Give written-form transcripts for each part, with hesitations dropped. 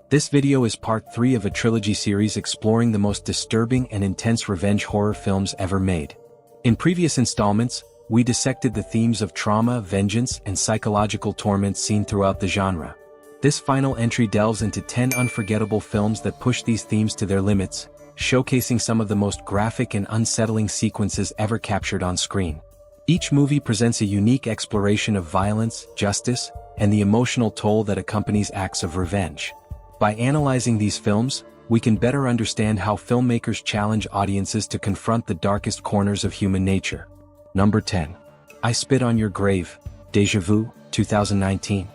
This video is part 3 of a trilogy series exploring the most disturbing and intense revenge horror films ever made. In previous installments, we dissected the themes of trauma, vengeance, and psychological torment seen throughout the genre. This final entry delves into 10 unforgettable films that push these themes to their limits, showcasing some of the most graphic and unsettling sequences ever captured on screen. Each movie presents a unique exploration of violence, justice, and the emotional toll that accompanies acts of revenge. By analyzing these films, we can better understand how filmmakers challenge audiences to confront the darkest corners of human nature. Number 10. I Spit on Your Grave, Deja Vu, 2019.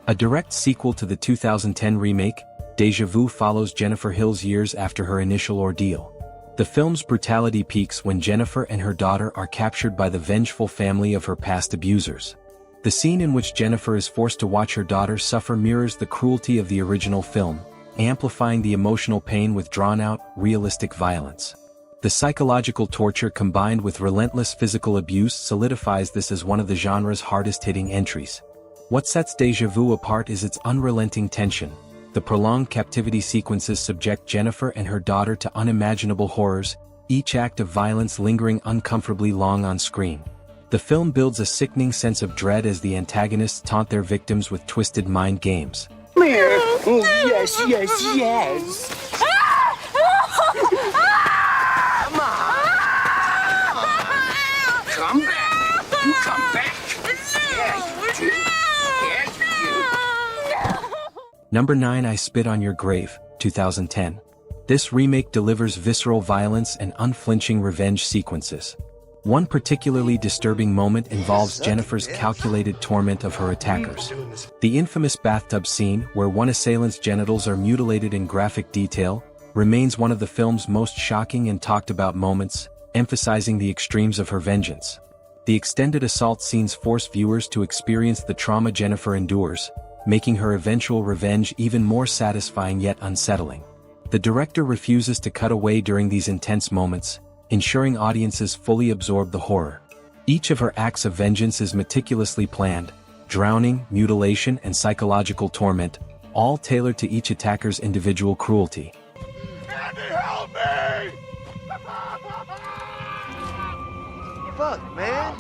A direct sequel to the 2010 remake, Deja Vu follows Jennifer Hill's years after her initial ordeal. The film's brutality peaks when Jennifer and her daughter are captured by the vengeful family of her past abusers. The scene in which Jennifer is forced to watch her daughter suffer mirrors the cruelty of the original film, amplifying the emotional pain with drawn-out, realistic violence. The psychological torture combined with relentless physical abuse solidifies this as one of the genre's hardest-hitting entries. What sets Deja Vu apart is its unrelenting tension. The prolonged captivity sequences subject Jennifer and her daughter to unimaginable horrors, each act of violence lingering uncomfortably long on screen. The film builds a sickening sense of dread as the antagonists taunt their victims with twisted mind games. Come here! Oh, yes, yes, yes! Come on! Come back! You come back! Yes, you do. Yes, you. Number 9. I Spit on Your Grave, 2010. This remake delivers visceral violence and unflinching revenge sequences. One particularly disturbing moment involves Jennifer's calculated torment of her attackers. The infamous bathtub scene, where one assailant's genitals are mutilated in graphic detail, remains one of the film's most shocking and talked about moments, emphasizing the extremes of her vengeance. The extended assault scenes force viewers to experience the trauma Jennifer endures, making her eventual revenge even more satisfying yet unsettling. The director refuses to cut away during these intense moments, ensuring audiences fully absorb the horror. Each of her acts of vengeance is meticulously planned: drowning, mutilation, and psychological torment, all tailored to each attacker's individual cruelty. Andy, help me! Fuck, man!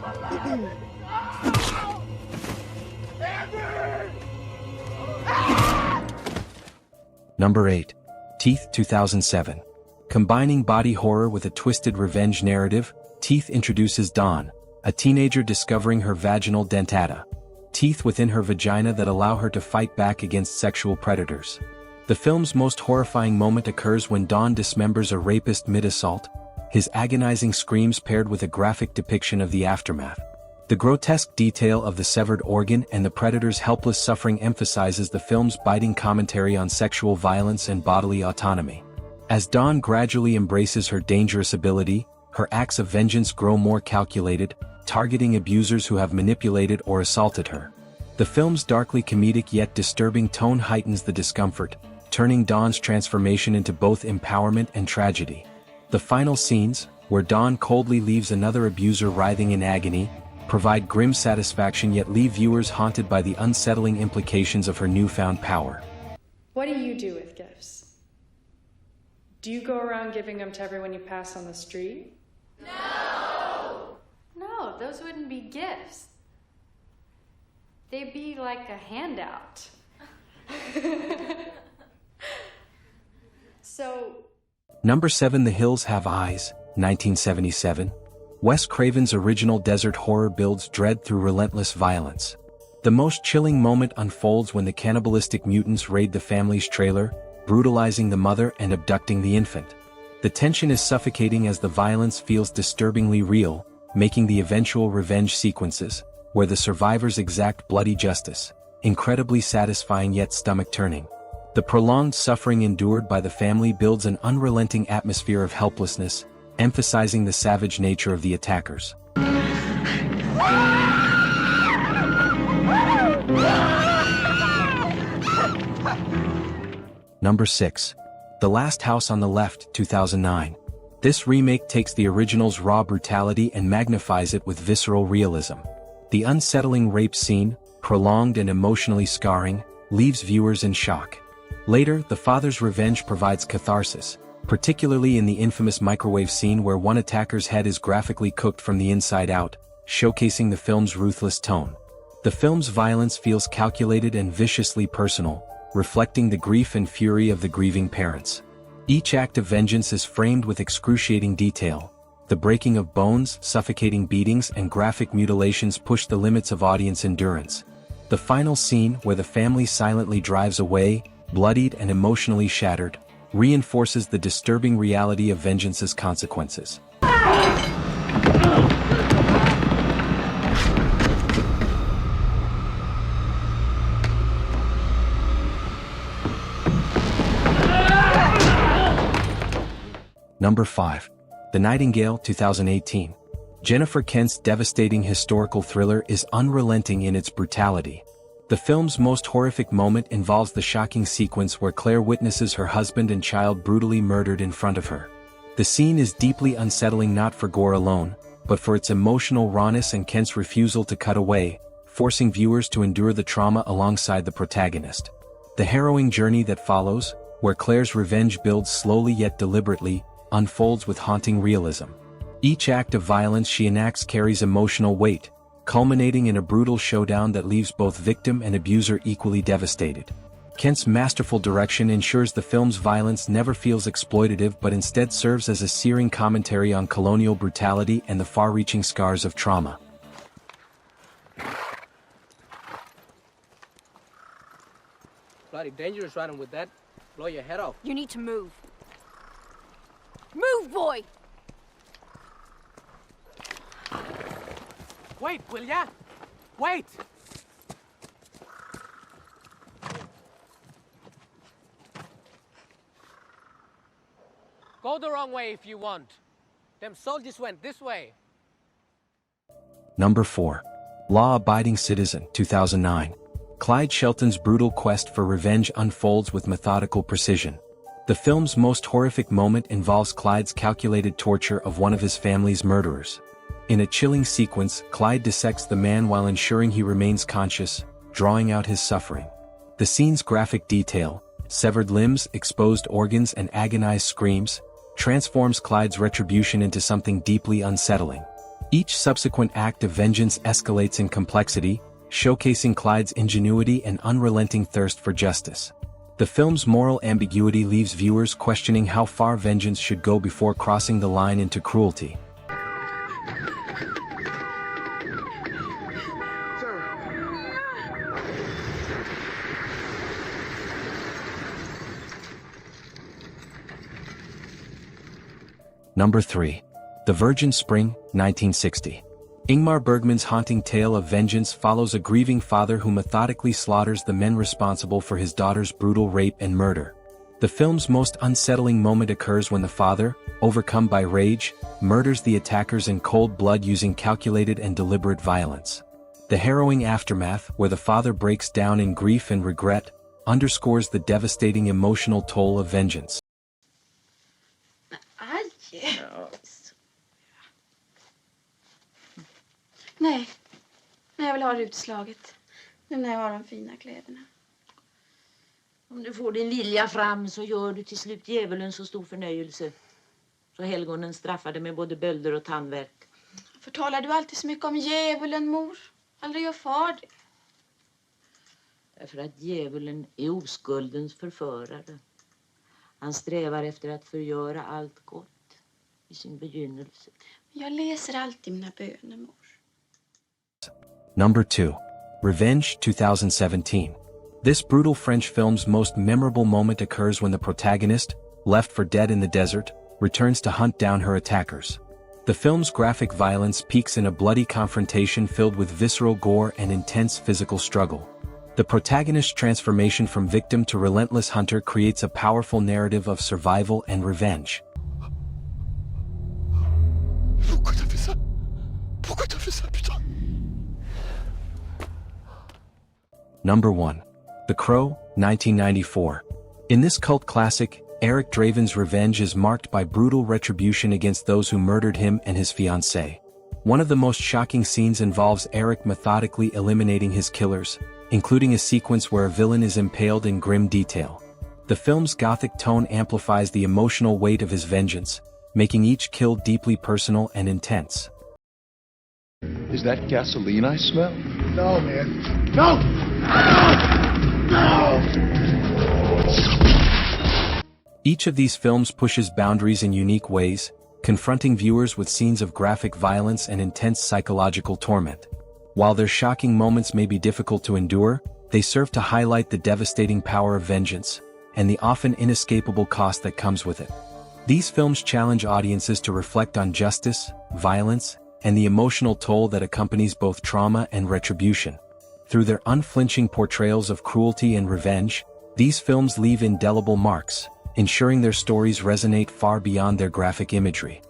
Number 8. Teeth, 2007. Combining body horror with a twisted revenge narrative, Teeth introduces Dawn, a teenager discovering her vaginal dentata, teeth within her vagina that allow her to fight back against sexual predators. The film's most horrifying moment occurs when Dawn dismembers a rapist mid-assault, his agonizing screams paired with a graphic depiction of the aftermath. The grotesque detail of the severed organ and the predator's helpless suffering emphasizes the film's biting commentary on sexual violence and bodily autonomy. As Dawn gradually embraces her dangerous ability, her acts of vengeance grow more calculated, targeting abusers who have manipulated or assaulted her. The film's darkly comedic yet disturbing tone heightens the discomfort, turning Dawn's transformation into both empowerment and tragedy. The final scenes, where Dawn coldly leaves another abuser writhing in agony, provide grim satisfaction yet leave viewers haunted by the unsettling implications of her newfound power. What do you do with gifts? Do you go around giving them to everyone you pass on the street? No! No, those wouldn't be gifts. They'd be like a handout. So... Number 7. The Hills Have Eyes, 1977. Wes Craven's original desert horror builds dread through relentless violence. The most chilling moment unfolds when the cannibalistic mutants raid the family's trailer, brutalizing the mother and abducting the infant. The tension is suffocating as the violence feels disturbingly real, making the eventual revenge sequences, where the survivors exact bloody justice, incredibly satisfying yet stomach-turning. The prolonged suffering endured by the family builds an unrelenting atmosphere of helplessness, emphasizing the savage nature of the attackers. Number 6. The Last House on the Left, 2009. This remake takes the original's raw brutality and magnifies it with visceral realism. The unsettling rape scene, prolonged and emotionally scarring, leaves viewers in shock. Later, the father's revenge provides catharsis, particularly in the infamous microwave scene where one attacker's head is graphically cooked from the inside out, showcasing the film's ruthless tone. The film's violence feels calculated and viciously personal, reflecting the grief and fury of the grieving parents. Each act of vengeance is framed with excruciating detail. The breaking of bones, suffocating beatings, and graphic mutilations push the limits of audience endurance. The final scene, where the family silently drives away, bloodied and emotionally shattered, reinforces the disturbing reality of vengeance's consequences. Number 5. The Nightingale, 2018. Jennifer Kent's devastating historical thriller is unrelenting in its brutality. The film's most horrific moment involves the shocking sequence where Claire witnesses her husband and child brutally murdered in front of her. The scene is deeply unsettling not for gore alone, but for its emotional rawness and Kent's refusal to cut away, forcing viewers to endure the trauma alongside the protagonist. The harrowing journey that follows, where Claire's revenge builds slowly yet deliberately, unfolds with haunting realism. Each act of violence she enacts carries emotional weight, culminating in a brutal showdown that leaves both victim and abuser equally devastated. Kent's masterful direction ensures the film's violence never feels exploitative but instead serves as a searing commentary on colonial brutality and the far-reaching scars of trauma. Bloody dangerous riding with that. Blow your head off. You need to move. Move, boy! Wait, will ya? Wait! Go the wrong way if you want. Them soldiers went this way. Number 4. Law-Abiding Citizen, 2009. Clyde Shelton's brutal quest for revenge unfolds with methodical precision. The film's most horrific moment involves Clyde's calculated torture of one of his family's murderers. In a chilling sequence, Clyde dissects the man while ensuring he remains conscious, drawing out his suffering. The scene's graphic detail, severed limbs, exposed organs, and agonized screams, transforms Clyde's retribution into something deeply unsettling. Each subsequent act of vengeance escalates in complexity, showcasing Clyde's ingenuity and unrelenting thirst for justice. The film's moral ambiguity leaves viewers questioning how far vengeance should go before crossing the line into cruelty. Number 3. The Virgin Spring, 1960. Ingmar Bergman's haunting tale of vengeance follows a grieving father who methodically slaughters the men responsible for his daughter's brutal rape and murder. The film's most unsettling moment occurs when the father, overcome by rage, murders the attackers in cold blood using calculated and deliberate violence. The harrowing aftermath, where the father breaks down in grief and regret, underscores the devastating emotional toll of vengeance. Nej, jag vill ha det utslaget. Nu när jag har de fina kläderna. Om du får din vilja fram så gör du till slut djävulen så stor förnöjelse. Så helgonen straffade med både bölder och tandvärk. Förtalar du alltid så mycket om djävulen, mor? Aldrig gör far det. Därför att djävulen är oskuldens förförare. Han strävar efter att förgöra allt gott i sin begynnelse. Jag läser alltid mina böner, mor. Number 2. Revenge, 2017. This brutal French film's most memorable moment occurs when the protagonist, left for dead in the desert, returns to hunt down her attackers. The film's graphic violence peaks in a bloody confrontation filled with visceral gore and intense physical struggle. The protagonist's transformation from victim to relentless hunter creates a powerful narrative of survival and revenge. Pourquoi t'as fait ça? Pourquoi t'as fait ça, putain? Number 1. The Crow, 1994. In this cult classic, Eric Draven's revenge is marked by brutal retribution against those who murdered him and his fiancée. One of the most shocking scenes involves Eric methodically eliminating his killers, including a sequence where a villain is impaled in grim detail. The film's gothic tone amplifies the emotional weight of his vengeance, making each kill deeply personal and intense. Is that gasoline I smell? No, man. No! No! Each of these films pushes boundaries in unique ways, confronting viewers with scenes of graphic violence and intense psychological torment. While their shocking moments may be difficult to endure, they serve to highlight the devastating power of vengeance, and the often inescapable cost that comes with it. These films challenge audiences to reflect on justice, violence, and the emotional toll that accompanies both trauma and retribution. Through their unflinching portrayals of cruelty and revenge, these films leave indelible marks, ensuring their stories resonate far beyond their graphic imagery.